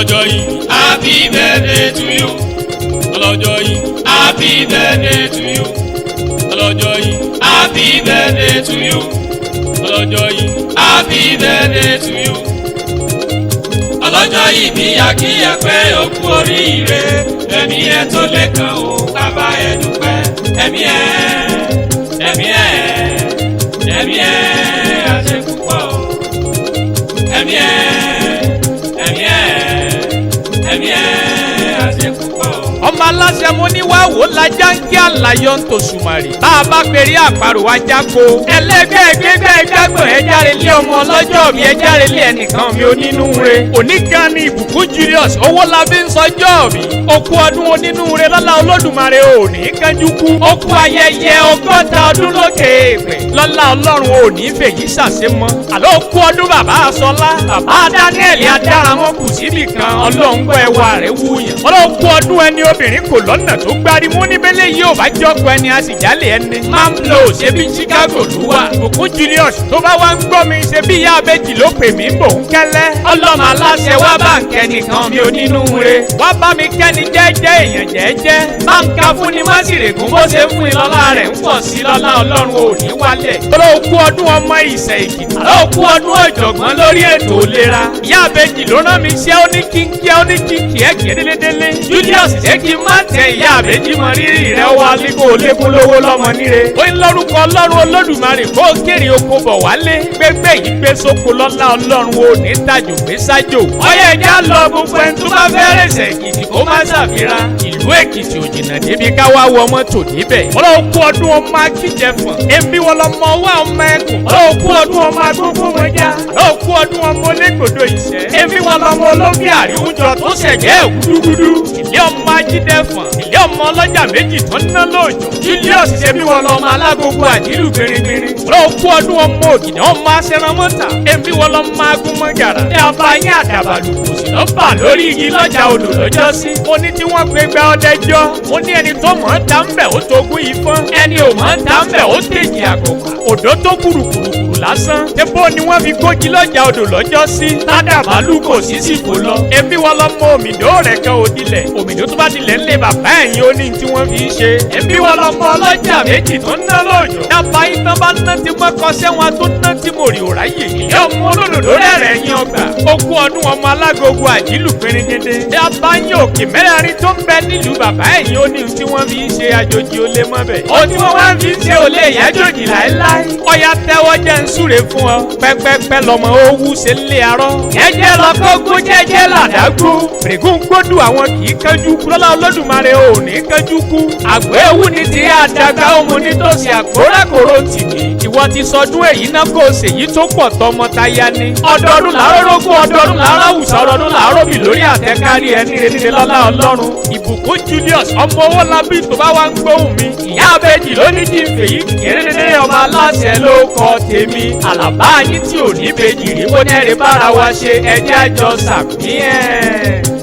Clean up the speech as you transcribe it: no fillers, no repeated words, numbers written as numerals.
ọlọ́jọ́ yìí happy birthday to you. ọlọ́jọ́ yìí happy birthday to you. ọlọ́jọ́ yìí happy birthday to you. ọlọ́jọ́ yìí happy birthday to you. ọlọ́jọ́ yìí bí akíyẹ pé ó kú oríire ẹ̀mí ẹ̀ tó lè kàn ó bàbá ẹ̀ dúpẹ́ ẹ̀mí ẹ̀ àṣepúpọ̀ ẹ̀mí ẹ̀ àṣepúpọ̀. ọmọ aláṣẹ mo ní wá wò lájà ń kí àlàyé ń tòṣùmàrè bá a bá pèrè àparò ajá ko ẹlẹgbẹ́ gbẹgbẹ́ gbàgbọ́ ẹ járe lé ọmọ ọlọ́jọ́ mi ẹ járe lé ẹnìkan mi onínúure òní gan ni ìbùkún Julius Owólabí ń sọjọ́ mi ó kú ọdún onínúure lọ́lá Olódùmarè òní kánjú kú ó kú ayẹyẹ 60 ọdún lókè èèpẹ̀ lọ́lá Ọlọ́run òní fèyí ṣàṣemọ́ àlọ́ ó kú ọdún bàbá Aṣọlá bàbá Daniel adáramọ́kù síbì kan ọlọ́ngbọ́ ẹwà rẹ̀ wúyàn ọlọ́ kú ọdún ẹni obìnrin kò lọ́nà tó gbárí mú níbẹ̀lẹ̀ yìí ò bá jọ́kọ̀ ẹni a sì jálè ẹni máa ń lo ṣebí Chicago ló wà Bùkún Julius tó bá wá ń gbọ́ mi ṣe bí ìyá abẹ́jì ló pè mí bò ń kẹ́lẹ́ ọlọ́mọ aláṣẹ wá bá ń kẹ́ni kan mi onínúure wá bá mi kẹ́ni jẹ́jẹ́ èèyàn jẹ́jẹ́ bá ń ka fún ni má sì règùn bó ṣe fún ìlọ́lá rẹ̀ ń pọ̀ sí lọ́lá Ọlọ́run ò ní wálẹ̀ olóòkú ọdún ọmọ Ìṣẹ̀ Èkìtì olóòkú ọdún ọ̀jọ̀gbọ́n lórí ètò ìlera ìyá abẹ́jì ló rán mi ṣe oníkínkíẹ́ oníkínkíẹ́ délédélé Julius ṣé kí n má tẹ ìyá àbẹ́jì mọ rírì rẹ wá lígbó lékún lówó lọ́mọ níre ó ń lórúkọ Ọlọ́run Olódùmarè kó kéré oko bọ̀ wálé gbégbé yìí gbé sóko lọ́lá Ọlọ́run ò ní tàjò gbé sájò ọyẹ ẹja lọ gbogbo ẹni tó bá fẹ́ rẹ̀sẹ̀ Èkìtì kó má ṣàfihàn ìlú Èkìtì ò jìnnà débi ká wá wọ mọ́tò níbẹ̀ ọlọ́ọ̀kú ọdún ọmọ akíjẹfọ̀n èmi wọn lọmọ wá ọmọ ẹkùn ọlọ́ọ̀kú ọdún ọmọ agbógbómọjá ọlọ́ọ̀kú ọdún ọmọ olóògbòdo Ìṣẹ́ èmi wọn lọmọ olóbí àríwújọ tó ṣẹ̀gẹ́ gúdúgúdú ilé ọmọ ajídẹfọ̀n ilé ọmọ ọlọ́jà méjì tó ń ná lóòjọ́ Julius ṣebí wọn lọmọ alágogo àdìrú gbèrègbèrè ọlọ́ọ̀kú ọdún ọmọ ògìnà ọmọ aṣẹranmọ́ta èmi wọn lọmọ agúnmọ́gàrà ní abayín àdàbàlù kò sì lọ́ bà lórí igi lọ́jà odò lọ́jọ́ sí mo ní tí wọ́n gbé gbá ọdẹjọ́ mo ní ẹni tó mọ̀ ọ́n ta ń bẹ̀ ó togún ìfọ́n ẹni ò mọ̀ ọ́n ta ń bẹ̀ ó tèjì àkọ́kọ́ òdó tó kùrùkùrù lásán débò ni wọ́n fi gógi lọ́jà odò lọ́jọ́ sí tádàbàlù kò sí sìkò lọ èmi wọn lọmọ òmìdó rẹ̀ kan òdìlẹ̀ òmìdó tó bá dilẹ̀ ńlẹ̀ bàbá ẹ̀yìn ó ní tí wọ́n fi ṣe èmi wọn lọmọ ọlọ́jà méjì tó ń ná lóòjọ́ dábàá iná bá ná tí wọ́n kọ́ sẹ́wọ̀n tó ná tí mo rí òráyè ìyá ọmọ olódòdó rẹ̀ yín ọgbà ó kú ọdún ọmọ alágogo àjílù pérégedé dábàá yín òkè mẹ́rẹ̀ẹ̀rin tó ń bẹ nílùú bàbá ẹ̀yìn ó ní tí wọ́n fi ṣe àjòjì ó lé mọ́ bẹ̀ ó tí wọ́n wá fi ṣe ó lé ìyájòjì láéláé ọ̀yà tẹ́wọ́ jẹ́ ń súre fún ọ pẹ́pẹ́pẹ́ lọmọ owó ṣe ń lé arọ́ jẹ́jẹ́ lọ́kọ́gún jẹ́jẹ́ làdágún règún gbódù àwọn kì í kánjú kú lọ́lá Olódùmarè ò ní kánjú kú àgbẹ̀ ewu ni ti àdàgà ọmọ nítòsí àkórákòrò tìmí ìwọ ti sọdún èyí náà kò ṣèyí tó pọ̀ tọmọ táyà ni ọdọọdún làárọ̀ rógún ọdọọdún làárọ̀ àwùsọ ọdọọdún làárọ̀ bì lórí àtẹkárí ẹni rere lọ́lá Ọlọ́run Ìbùkún Julius ọmọ Owólabí tó bá wá ń gbóhùn mi ìyá abẹ́jì ló ní kí n fèyí kérédédé ọmọ aláṣẹ ló kọ tèmi àlàbá yín tí ò ní bèjì rí bó ní ẹ̀rí bára wa ṣe ẹjẹ́ àjọ sàmì ẹ̀.